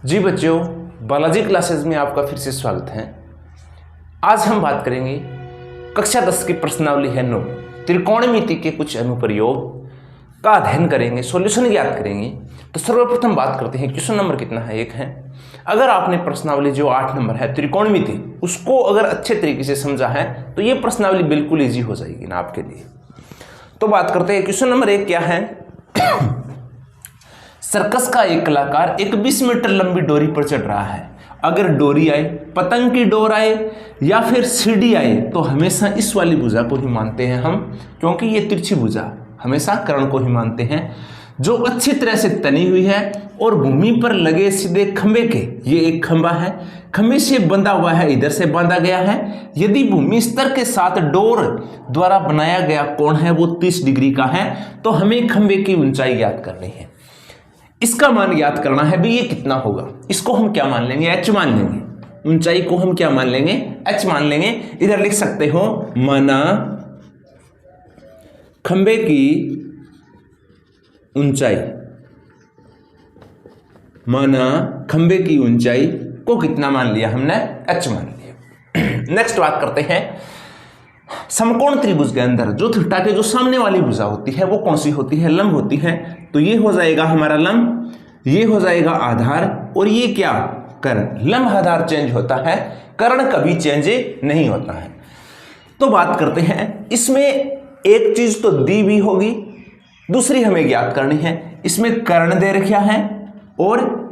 जी बच्चों, बालाजी क्लासेस में आपका फिर से स्वागत है। आज हम बात करेंगे कक्षा 10 की प्रश्नावली है 9 त्रिकोणमिति के कुछ अनुप्रयोग का अध्ययन करेंगे, सॉल्यूशन ज्ञात करेंगे। तो सर्वप्रथम बात करते हैं क्वेश्चन नंबर कितना है, 1 है। अगर आपने प्रश्नावली जो 8 नंबर है त्रिकोणमिति उसको अगर अच्छे तरीके से समझा है तो ये प्रश्नावली बिल्कुल ईजी हो जाएगी ना आपके लिए। तो बात करते हैं क्वेश्चन नंबर 1 क्या है। सर्कस का एक कलाकार एक 20 मीटर लंबी डोरी पर चढ़ रहा है। अगर डोरी आए, पतंग की डोर आए या फिर सीढ़ी आए तो हमेशा इस वाली भुजा को ही मानते हैं हम, क्योंकि ये तिरछी भुजा हमेशा कर्ण को ही मानते हैं, जो अच्छी तरह से तनी हुई है और भूमि पर लगे सीधे खंबे के, ये एक खंबा है, खंबे से बंधा हुआ है, इधर से बांधा गया है। यदि भूमि स्तर के साथ डोर द्वारा बनाया गया कोण है वो 30 डिग्री का है तो हमें खंबे की ऊंचाई ज्ञात करनी है। इसका मान ज्ञात करना है भी, ये कितना होगा। इसको हम क्या मान लेंगे, h मान लेंगे। ऊंचाई को हम क्या मान लेंगे, h मान लेंगे। इधर लिख सकते हो माना खंबे की ऊंचाई, माना खंबे की ऊंचाई को कितना मान लिया हमने, h मान लिया। नेक्स्ट बात करते हैं समकोण त्रिभुज के अंदर जो थीटा के जो सामने वाली भुजा होती है वो कौन सी होती है, लंब होती है। तो ये हो जाएगा हमारा लंब, ये हो जाएगा आधार और ये क्या, कर्ण। लंब आधार चेंज होता है, कर्ण कभी चेंज नहीं होता है। तो बात करते हैं, इसमें एक चीज तो दी भी होगी, दूसरी हमें ज्ञात करनी है। इसमें कर्ण दे रखा है और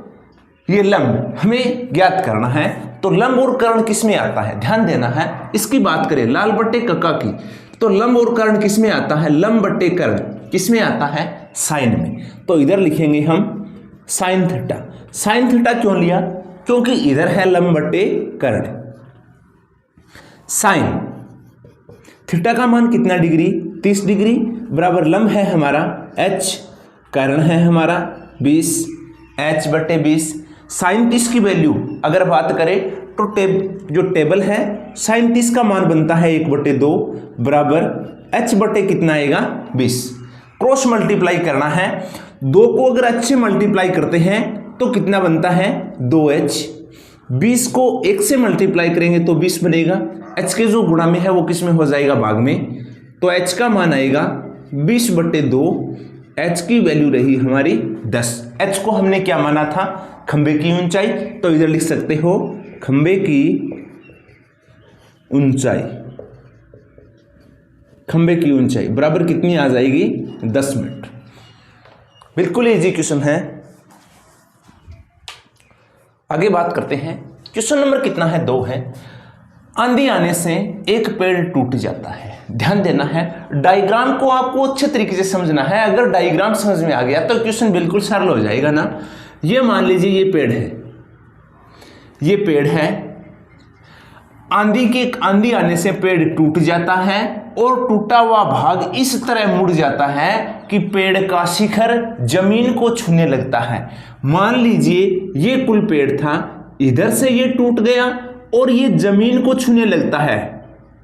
ये लंब हमें ज्ञात करना है। तो लंब और कर्ण किस में आता है, ध्यान देना है। इसकी बात करें लाल बट्टे कक्का की, तो लंब और कर्ण किस में आता है, लंब बट्टे कर्ण किस में आता है, साइन में। तो इधर लिखेंगे हम साइन थीटा। साइन थीटा क्यों लिया, क्योंकि इधर है लंब बट्टे कर्ण। साइन थीटा का मान कितना डिग्री, 30 डिग्री, बराबर लंब है हमारा h, कर्ण है हमारा 20, h बट्टे 20। साइन 30 की वैल्यू अगर बात करें तो जो टेबल है साइन 30 का मान बनता है 1/2 बराबर h बटे कितना आएगा 20। क्रॉस मल्टीप्लाई करना है, 2 को अगर h से मल्टीप्लाई करते हैं तो कितना बनता है 2h। 20 को 1 से मल्टीप्लाई करेंगे तो 20 बनेगा, h के जो गुणा में है वो किस में हो जाएगा, भाग में। तो h का मान आएगा 20/2, h की वैल्यू रही हमारी 10। h को हमने क्या माना था, खंबे की ऊंचाई। तो इधर लिख सकते हो खंबे की ऊंचाई, खंबे की ऊंचाई बराबर कितनी आ जाएगी, 10 मीटर। बिल्कुल इजी क्वेश्चन है। आगे बात करते हैं, क्वेश्चन नंबर कितना है, 2 है। आंधी आने से एक पेड़ टूट जाता है। ध्यान देना है, डायग्राम को आपको अच्छे तरीके से समझना है। अगर डायग्राम समझ में आ गया तो क्वेश्चन बिल्कुल सरल हो जाएगा ना। ये मान लीजिए ये पेड़ है, ये पेड़ है, आंधी आने से पेड़ टूट जाता है और टूटा हुआ भाग इस तरह मुड़ जाता है कि पेड़ का शिखर जमीन को छूने लगता है। मान लीजिए ये कुल पेड़ था, इधर से ये टूट गया और ये जमीन को छूने लगता है,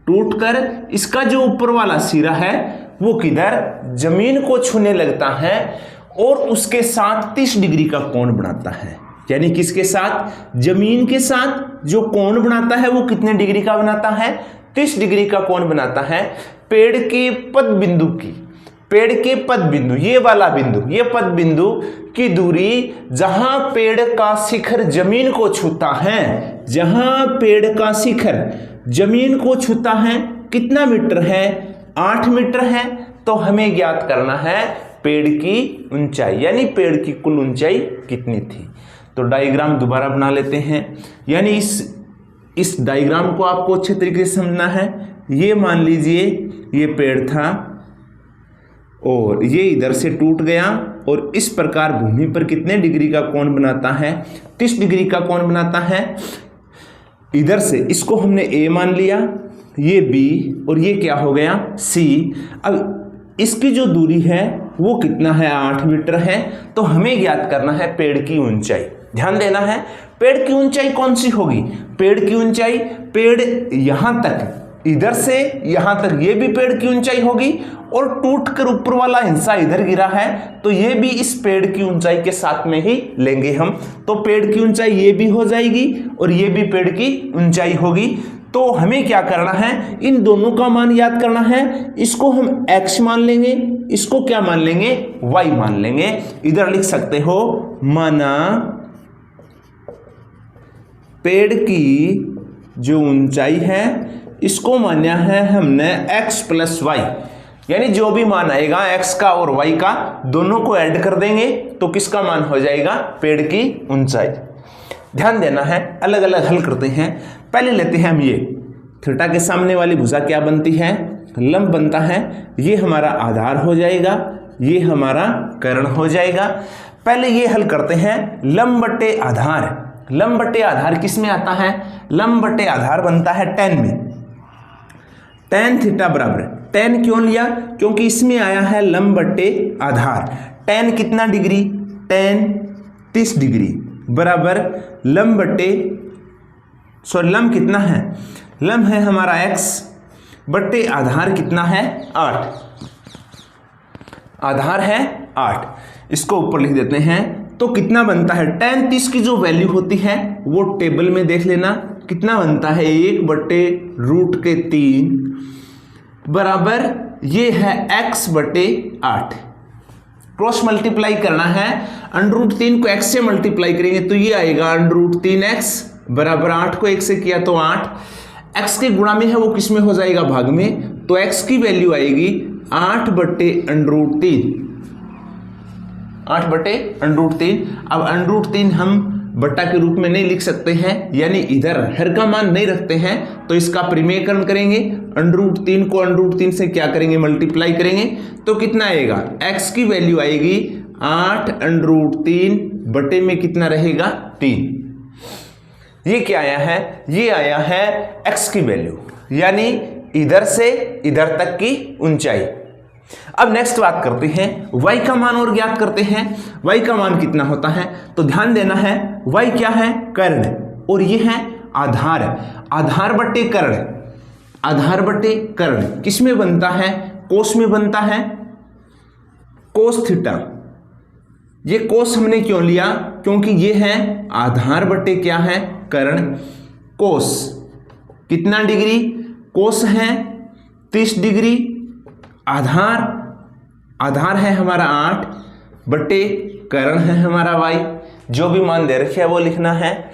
टूटकर इसका जो ऊपर वाला सिरा है वो किधर, जमीन को छूने लगता है और उसके साथ 30 डिग्री का कोण बनाता है। यानी किसके साथ, जमीन के साथ जो कोण बनाता है वो कितने डिग्री का बनाता है, 30 डिग्री का कोण बनाता है। पेड़ के पद बिंदु की, पेड़ के पद बिंदु, ये वाला बिंदु, ये पद बिंदु की दूरी जहां पेड़ का शिखर जमीन को छूता है, जहां पेड़ का शिखर जमीन को छूता है कितना मीटर है, 8 मीटर है। तो हमें ज्ञात करना है पेड़ की ऊंचाई, यानी पेड़ की कुल ऊंचाई कितनी थी। तो डायग्राम दोबारा बना लेते हैं। यानी इस डायग्राम को आपको अच्छे तरीके से समझना है। ये मान लीजिए ये पेड़ था और ये इधर से टूट गया और इस प्रकार भूमि पर कितने डिग्री का कोण बनाता है, 30 डिग्री का कोण बनाता है। इधर से इसको हमने A मान लिया, ये B और ये क्या हो गया C। अब इसकी जो दूरी है वो कितना है, 8 मीटर है। तो हमें ज्ञात करना है पेड़ की ऊंचाई। ध्यान देना है, पेड़ की ऊंचाई कौन सी होगी, पेड़ की ऊंचाई, पेड़ यहां तक इधर से यहां तक ये भी पेड़ की ऊंचाई होगी और टूट कर ऊपर वाला हिस्सा इधर गिरा है तो ये भी इस पेड़ की ऊंचाई के साथ में ही लेंगे हम। तो पेड़ की ऊंचाई ये भी हो जाएगी और ये भी पेड़ की ऊंचाई होगी। तो हमें क्या करना है, इन दोनों का मान याद करना है। इसको हम x मान लेंगे, इसको क्या मान लेंगे, y मान लेंगे। इधर लिख सकते हो माना पेड़ की जो ऊंचाई है इसको माना है हमने x प्लस वाई, यानी जो भी मान आएगा x का और y का दोनों को ऐड कर देंगे तो किसका मान हो जाएगा, पेड़ की ऊंचाई। ध्यान देना है, अलग अलग हल करते हैं। पहले लेते हैं हम ये थीटा के सामने वाली भुजा क्या बनती है, लंब बनता है। ये हमारा आधार हो जाएगा, ये हमारा कर्ण हो जाएगा। पहले ये हल करते हैं लंब बटे आधार। लंब बटे आधार किस में आता है, लंब बटे आधार बनता है tan में। tan थीटा बराबर, tan क्यों लिया, क्योंकि इसमें आया है लंब बटे आधार। tan कितना डिग्री, tan 30 डिग्री बराबर लंब बटे लंब कितना है, लंब है हमारा x बटे आधार कितना है 8, आधार है 8। इसको ऊपर लिख देते हैं तो कितना बनता है, tan 30 की जो वैल्यू होती है वो टेबल में देख लेना कितना बनता है, 1/√3 बराबर ये है x बटे 8। क्रॉस मल्टीप्लाई करना है, √3 को x से मल्टीप्लाई करेंगे तो ये आएगा √3x बराबर 8 को 1 से किया तो 8, x के गुणा में है वो किस में हो जाएगा, भाग में। तो x की वैल्यू आएगी 8/√3, 8/√3। अब √3 हम बट्टा के रूप में नहीं लिख सकते हैं, यानी इधर हर का मान नहीं रखते हैं तो इसका परिमेयकरण करेंगे। √3 को √3 से क्या करेंगे, मल्टीप्लाई करेंगे तो कितना आएगा, x की वैल्यू आएगी 8√3 बटे में कितना रहेगा 3। ये क्या आया है, ये आया है x की वैल्यू, यानी इधर से इधर तक की ऊंचाई। अब नेक्स्ट बात करते हैं y का मान और ज्ञात करते हैं। y का मान कितना होता है, तो ध्यान देना है y क्या है, कर्ण, और ये है आधार। आधार बटे कर्ण, आधार बटे कर्ण किस में बनता है, कोस में बनता है, कोस थीटा। ये कोस हमने क्यों लिया, क्योंकि ये है आधार बटे क्या है, कर्ण। कोस कितना डिग्री, कोस है 30 डिग्री, आधार, आधार है हमारा 8 बटे कर्ण है हमारा y। जो भी मान दे रखे है वो लिखना है।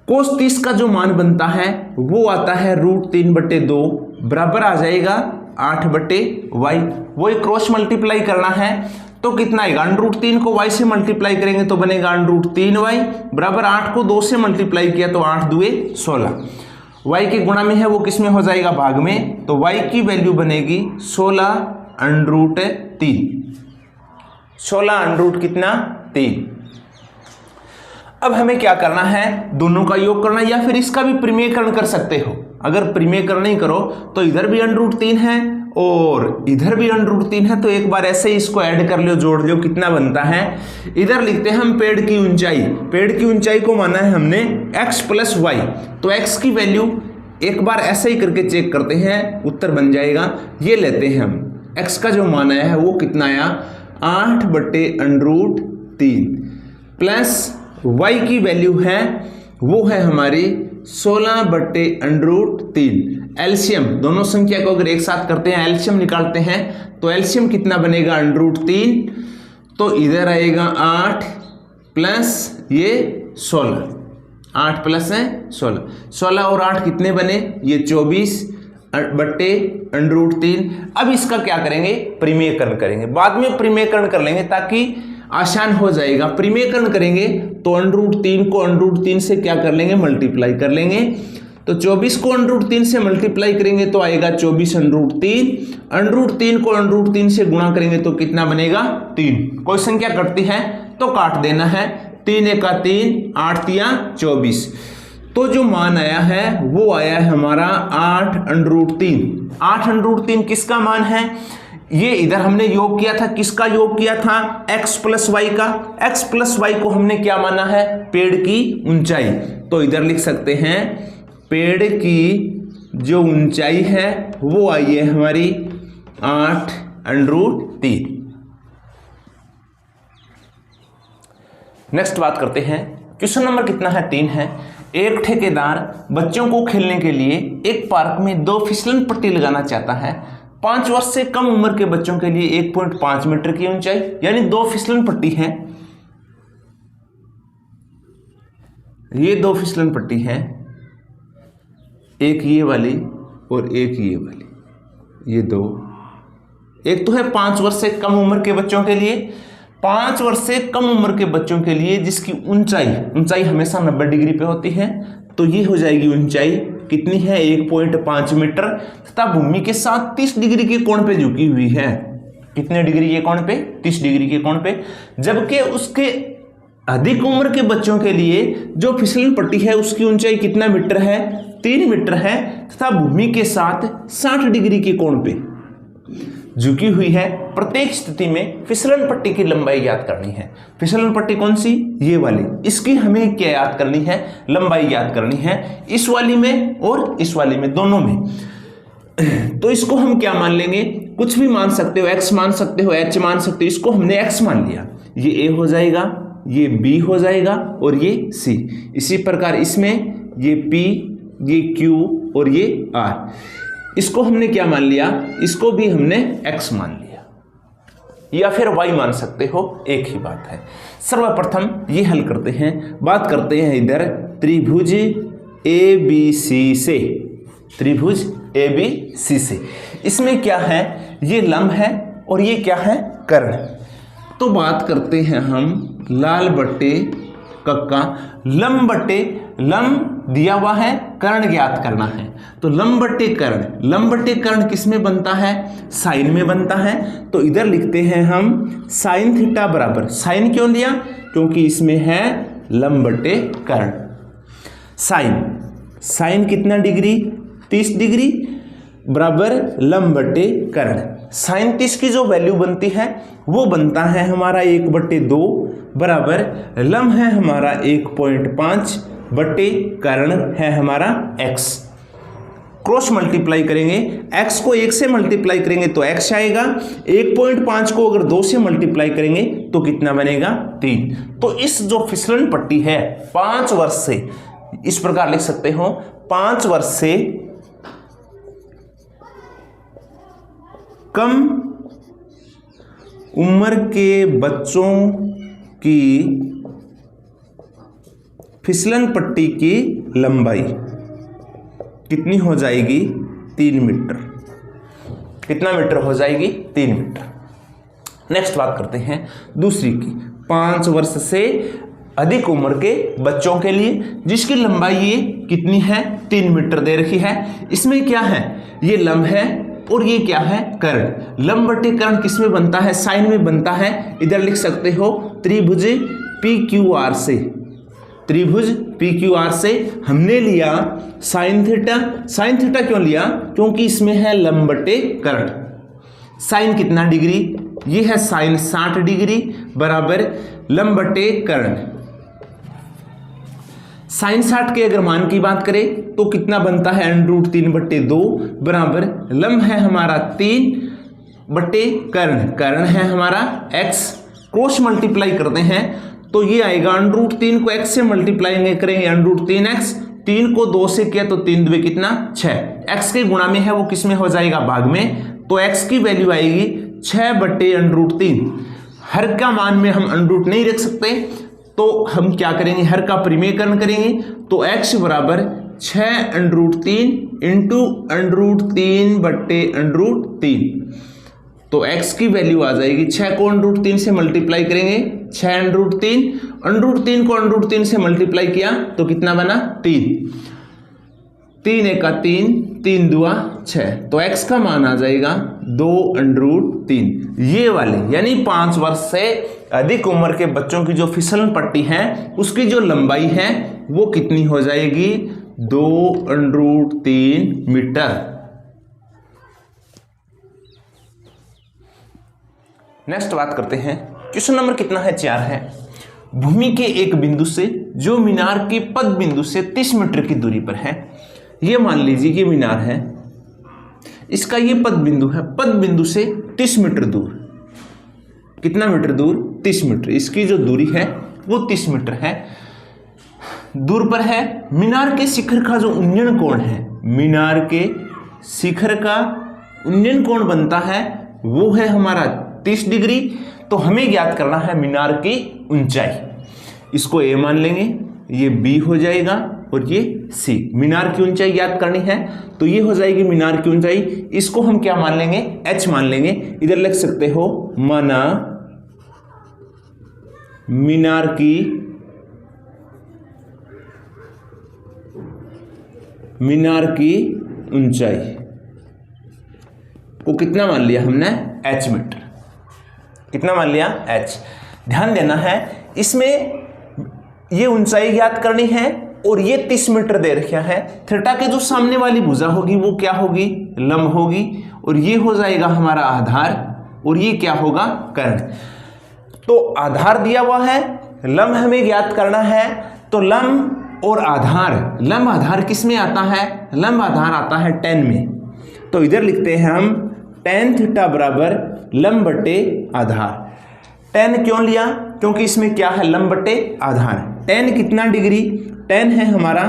कोस 30 का जो मान बनता है वो आता है √3/2 बराबर आ जाएगा 8/y। वही क्रॉस मल्टीप्लाई करना है तो कितना आएगा, √3 को y से मल्टीप्लाई करेंगे तो बनेगा √3y बराबर 8 को 2 से मल्टीप्लाई किया तो 8 दूए 16। y के गुणा में है वो किस में हो जाएगा, भाग में। तो y की वैल्यू बनेगी 16√3, 16 कितना 3। अब हमें क्या करना है, दोनों का योग करना, या फिर इसका भी परिमेयकरण कर सकते हो। अगर परिमेयकरण नहीं करो तो इधर भी √3 है और इधर भी √3 है, तो एक बार ऐसे ही इसको ऐड कर लो, जोड़ लो, कितना बनता है। इधर लिखते हैं हम पेड़ की ऊंचाई, पेड़ की ऊंचाई को माना है हमने x प्लस वाई, तो x की वैल्यू एक बार ऐसे ही करके चेक करते हैं, उत्तर बन जाएगा। ये लेते हैं हम, x का जो मान आया है वो कितना आया, 8/√3 प्लस y की वैल्यू है वो है हमारी 16/√3। एलसीएम, दोनों संख्या को अगर एक साथ करते हैं, एलसीएम निकालते हैं तो एलसीएम कितना बनेगा, √3, तो इधर आएगा 8 प्लस ये 16, 8 प्लस है 16, 16 और 8 कितने बने, ये 24/√3। अब इसका क्या करेंगे, परिमेयकरण करेंगे, बाद में परिमेयकरण कर लेंगे ताकि आसान हो जाएगा। परिमेयकरण करेंगे तो √3 को √3 से क्या कर लेंगे, मल्टीप्लाई कर लेंगे। तो 24 को √3 से मल्टीप्लाई करेंगे तो आएगा 24√3, √3 को √3 से गुणा करेंगे तो कितना बनेगा 3। कोई संख्या कटती है तो काट देना है, 3 × 3, 8 × 24। तो जो मान आया है वो आया है हमारा 8√3। 8√3 किसका मान है, ये इधर हमने योग किया था, किसका योग किया था, x प्लस वाई का। x प्लस वाई को हमने क्या माना है, पेड़ की ऊंचाई। तो इधर लिख सकते हैं पेड़ की जो ऊंचाई है वो आई है हमारी 8√3। नेक्स्ट बात करते हैं, क्वेश्चन नंबर कितना है, 3 है। एक ठेकेदार बच्चों को खेलने के लिए एक पार्क में 2 फिसलन पट्टी लगाना चाहता है। 5 वर्ष से कम उम्र के बच्चों के लिए 1.5 मीटर की ऊंचाई, यानी 2 फिसलन पट्टी है। ये 2 फिसलन पट्टी है, एक ये वाली और एक ये वाली, ये 2। एक तो है 5 वर्ष से कम उम्र के बच्चों के लिए, 5 वर्ष से कम उम्र के बच्चों के लिए जिसकी ऊंचाई हमेशा 90 डिग्री पे होती है, तो ये हो जाएगी ऊंचाई कितनी है, 1.5 मीटर, तथा भूमि के साथ 30 डिग्री के कोण पे झुकी हुई है। कितने डिग्री के कोण पे, 30 डिग्री के कोण पे। जबकि उसके अधिक उम्र के बच्चों के लिए जो फिसलन पट्टी है उसकी ऊंचाई कितना मीटर है, 3 मीटर है, तथा भूमि के साथ 60 डिग्री के कोण पे झुकी हुई है। प्रत्येक स्थिति में फिसलन पट्टी की लंबाई याद करनी है। फिसलन पट्टी कौन सी, ये वाली, इसकी हमें क्या याद करनी है, लंबाई याद करनी है, इस वाली में और इस वाली में, दोनों में। तो इसको हम क्या मान लेंगे, कुछ भी मान सकते हो, x मान सकते हो, h मान सकते हो, इसको हमने x मान लिया। ये a हो जाएगा, ये b हो जाएगा और ये c। इसी प्रकार इसमें ये p, ये q और ये r, इसको हमने क्या मान लिया, इसको भी हमने x मान लिया, या फिर y मान सकते हो, एक ही बात है। सर्वप्रथम ये हल करते हैं, बात करते हैं इधर त्रिभुज ABC से, त्रिभुज ABC से। इसमें क्या है, ये लंब है और ये क्या है, कर्ण। तो बात करते हैं हम लाल बट्टे कक्का, लंब बट्टे लंब दिया हुआ है, कर्ण ज्ञात करना है। तो लंब बट्टे कर्ण, लंब बट्टे कर्ण किस में बनता है, साइन में बनता है। तो इधर लिखते हैं हम साइन थीटा बराबर, साइन क्यों लिया, क्योंकि इसमें है लंब बट्टे कर्ण। साइन कितना डिग्री, 30 डिग्री, बराबर लंब बट्टे कर्ण। साइन 30 की जो वैल्यू बनती है वो बनता है हमारा 1/2 बराबर लंब है हमारा 1.5 बट्टे कर्ण है हमारा x। क्रॉस मल्टीप्लाई करेंगे, x को 1 से मल्टीप्लाई करेंगे तो x आएगा, 1.5 को अगर 2 से मल्टीप्लाई करेंगे तो कितना बनेगा, 3। तो इस जो फिसलन पट्टी है 5 वर्ष से, इस प्रकार लिख सकते हो, 5 वर्ष से कम उम्र के बच्चों की फिसलन पट्टी की लंबाई कितनी हो जाएगी, 3 मीटर। कितना मीटर हो जाएगी, 3 मीटर। नेक्स्ट बात करते हैं दूसरी की, 5 वर्ष से अधिक उम्र के बच्चों के लिए जिसकी लंबाई ये कितनी है, 3 मीटर दे रखी है। इसमें क्या है, ये लंब है और ये क्या है, कर्ण। लंब बट्टे कर्ण किस में बनता है, साइन में बनता है। इधर लिख सकते हो त्रिभुज PQR से, त्रिभुज PQR से हमने लिया साइन थीटा। साइन थीटा क्यों लिया, क्योंकि इसमें है लंब बट्टे कर्ण। साइन कितना डिग्री, ये है साइन 60 डिग्री बराबर लंब बट्टे कर्ण। साइन 60 के अगर मान की बात करें तो कितना बनता है, √3/2 बराबर लंब है हमारा 3 बट्टे कर्ण, कर्ण है हमारा x। क्रॉस मल्टीप्लाई करते हैं तो ये आएगा √3 को x से मल्टीप्लाई करेंगे, √3x, 3 को 2 से किया तो 3 2 कितना, 6। x के गुणा में है वो किस में हो जाएगा, भाग में। तो x की वैल्यू आएगी 6/√3। हर का मान में हम √ नहीं रख सकते, तो हम क्या करेंगे, हर का परिमेयकरण करेंगे। तो x बराबर 6√3 इंटू √3/√3। तो x की वैल्यू आ जाएगी, 6 को √3 से मल्टीप्लाई करेंगे, 6√3, √3 को √3 से मल्टीप्लाई किया तो कितना बना, 3। 3 × 3, 3 2 6। तो x का मान आ जाएगा 2√3। ये वाले यानी 5 वर्ष से अधिक उम्र के बच्चों की जो फिसलन पट्टी है उसकी जो लंबाई है वो कितनी हो जाएगी, 2√3 मीटर। नेक्स्ट बात करते हैं, क्वेश्चन नंबर कितना है, 4 है। भूमि के एक बिंदु से जो मीनार के पद बिंदु से 30 मीटर की दूरी पर है, ये मान लीजिए ये मीनार है, इसका ये पद बिंदु है, पद बिंदु से 30 मीटर दूर, कितना मीटर दूर? 30 मीटर। इसकी जो दूरी है वो 30 मीटर है, दूर पर है। मीनार के शिखर का जो उन्नयन कोण है, मीनार के शिखर का उन्नयन कोण बनता है वो है हमारा 30 डिग्री। तो हमें ज्ञात करना है मीनार की ऊंचाई। इसको ए मान लेंगे, ये बी हो जाएगा और ये सी। मीनार की ऊंचाई ज्ञात करनी है तो ये हो जाएगी मीनार की ऊंचाई। इसको हम क्या मान लेंगे? एच मान लेंगे। इधर लिख सकते हो माना मीनार की ऊंचाई को कितना मान लिया हमने? H metre. कितना मान लिया? एच। ध्यान देना है इसमें ये ऊंचाई ज्ञात करनी है और ये 30 मीटर दे रखा है। थीटा के जो सामने वाली भुजा होगी वो क्या होगी? लंब होगी। और ये हो जाएगा हमारा आधार और ये क्या होगा? कर्ण। तो आधार दिया हुआ है, लंब हमें ज्ञात करना है। तो लंब और आधार, लंब आधार किस में आता है? लंब आधार आता है tan में। तो इधर लिखते हैं हम tan थीटा बराबर लंब बटे आधार। tan क्यों लिया? क्योंकि इसमें क्या है? लंब बटे आधार। tan कितना डिग्री? tan है हमारा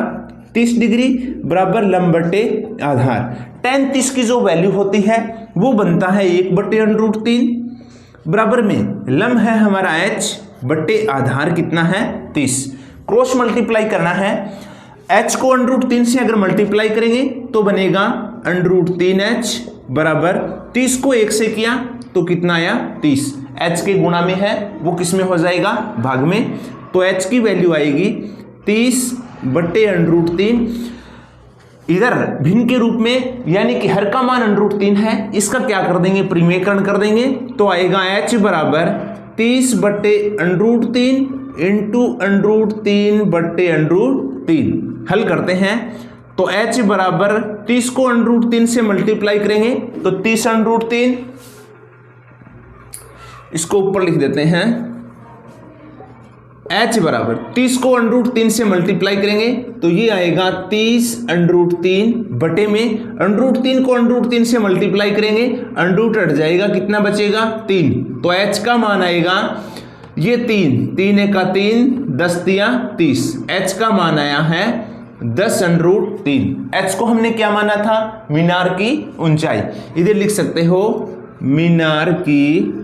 30 डिग्री बराबर लंब बटे आधार। tan 30 की जो वैल्यू होती है वो बनता है 1/√3 बराबर में लंब है हमारा h बटे आधार कितना है? 30। क्रॉस मल्टीप्लाई करना है। h को √3 से अगर मल्टीप्लाई करेंगे तो बनेगा √3h बराबर 30 को 1 से किया तो कितना आया? 30। h के गुणा में है वो किस में हो जाएगा? भाग में। तो h की वैल्यू आएगी 30 बटे √3। इधर भिन्न के रूप में यानी कि हर का मान √3 है, इसका क्या कर देंगे? परिमेयकरण कर देंगे तो आएगा h बराबर 30 बटे √3 इंटू √3 बटे √3। हल करते हैं तो h बराबर 30 को √3 से मल्टीप्लाई करेंगे तो 30 √3, इसको ऊपर लिख देते हैं। h बराबर 30 को √3 से मल्टीप्लाई करेंगे तो ये आएगा 30 √3 बटे में √3 को √3 से मल्टीप्लाई करेंगे, √ हट जाएगा, कितना बचेगा? 3। तो h का मान आएगा ये 3 1 का 3 10 तिया 30। h का मान आया है 10 √3। h को हमने क्या माना था? मीनार की ऊंचाई। इधर लिख सकते हो मीनार की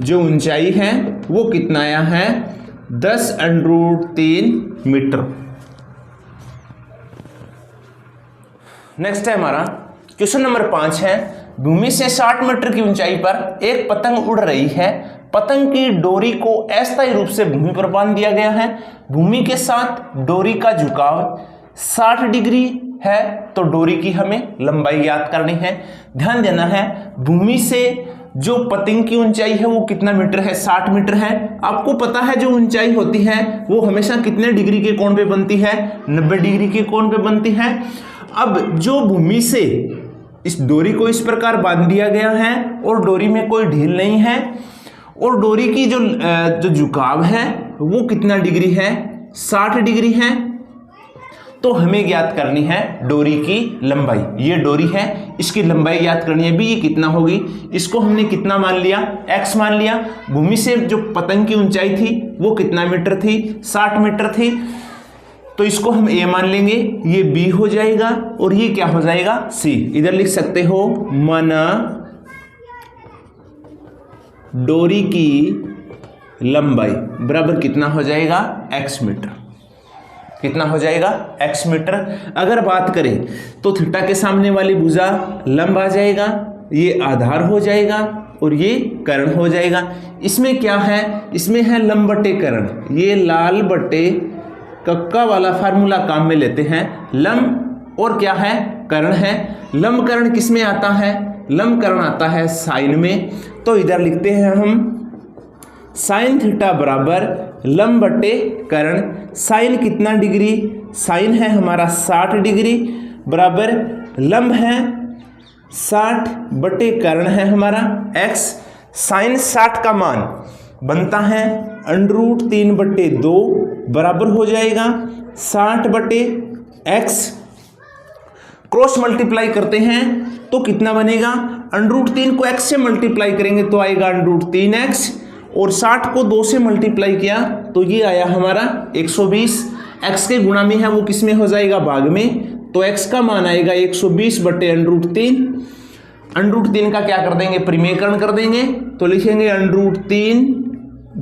जो ऊंचाई है वो कितना आया है? 10 √3 मीटर। नेक्स्ट है हमारा क्वेश्चन नंबर 5 है। भूमि से 60 मीटर की ऊंचाई पर एक पतंग उड़ रही है। पतंग की डोरी को अस्थायी रूप से भूमि पर बांध दिया गया है। भूमि के साथ डोरी का झुकाव 60 डिग्री है तो डोरी की हमें लंबाई ज्ञात करनी है। ध्यान देना है भूमि से जो पतंग की ऊंचाई है वो कितना मीटर है? 60 मीटर है। आपको पता है जो ऊंचाई होती है वो हमेशा कितने डिग्री के कोण पे बनती है? 90 डिग्री के कोण पे बनती है। अब जो भूमि से इस डोरी को इस प्रकार बांध दिया गया है और डोरी में कोई ढील नहीं है और डोरी की जो झुकाव है वो कितना डिग्री है? 60 डिग्री है। तो हमें ज्ञात करनी है डोरी की लंबाई। ये डोरी है, इसकी लंबाई ज्ञात करनी है भी। ये कितना होगी? इसको हमने कितना मान लिया? x मान लिया। भूमि से जो पतंग की ऊंचाई थी वो कितना मीटर थी? 60 मीटर थी। तो इसको हम a मान लेंगे, ये b हो जाएगा और ये क्या हो जाएगा? c। इधर लिख सकते हो माना डोरी की लंबाई बराबर कितना हो जाएगा? x metre. कितना हो जाएगा? x metre. अगर बात करें तो थीटा के सामने वाली भुजा लंब आ जाएगा, ये आधार हो जाएगा और ये कर्ण हो जाएगा। इसमें क्या है? इसमें है लंब बटे कर्ण। ये लाल बटे कक्का वाला फार्मूला काम में लेते हैं। लंब और क्या है? कर्ण है। लंब कर्ण किस में आता है? लंब कर्ण आता है साइन में। तो इधर लिखते हैं हम साइन थीटा बराबर लंब बटे कर्ण। साइन कितना डिग्री? साइन है हमारा 60 डिग्री बराबर लंब है 60 बटे कर्ण है हमारा x। साइन 60 का मान बनता है √3 बटे 2 बराबर हो जाएगा 60 बटे एक्स क्रॉस मल्टीप्लाई करते हैं तो कितना बनेगा, √3 को x से मल्टीप्लाई करेंगे तो आएगा √3x, और 60 को 2 से मल्टीप्लाई किया तो ये आया हमारा 120। x के गुणा में है वो किस में हो जाएगा, भाग में, तो x का मान आएगा 120 बटे √3। √3 का क्या कर देंगे, परिमेयकरण कर देंगे, तो लिखेंगे √3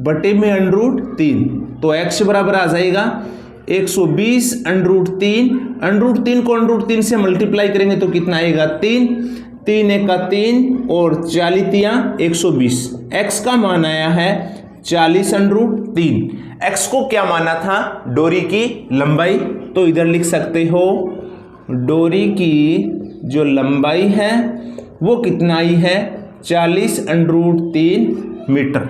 बटे में √3, तो x बराबर आ जाएगा 120 √3। √3 को √3 से मल्टीप्लाई करेंगे तो कितना आएगा, 3, 3 1 का 3 और 40 120। x का मान आया है 40 √3। x को क्या माना था, डोरी की लंबाई, तो इधर लिख सकते हो डोरी की जो लंबाई है वो कितना आई है, 40 √3 मीटर।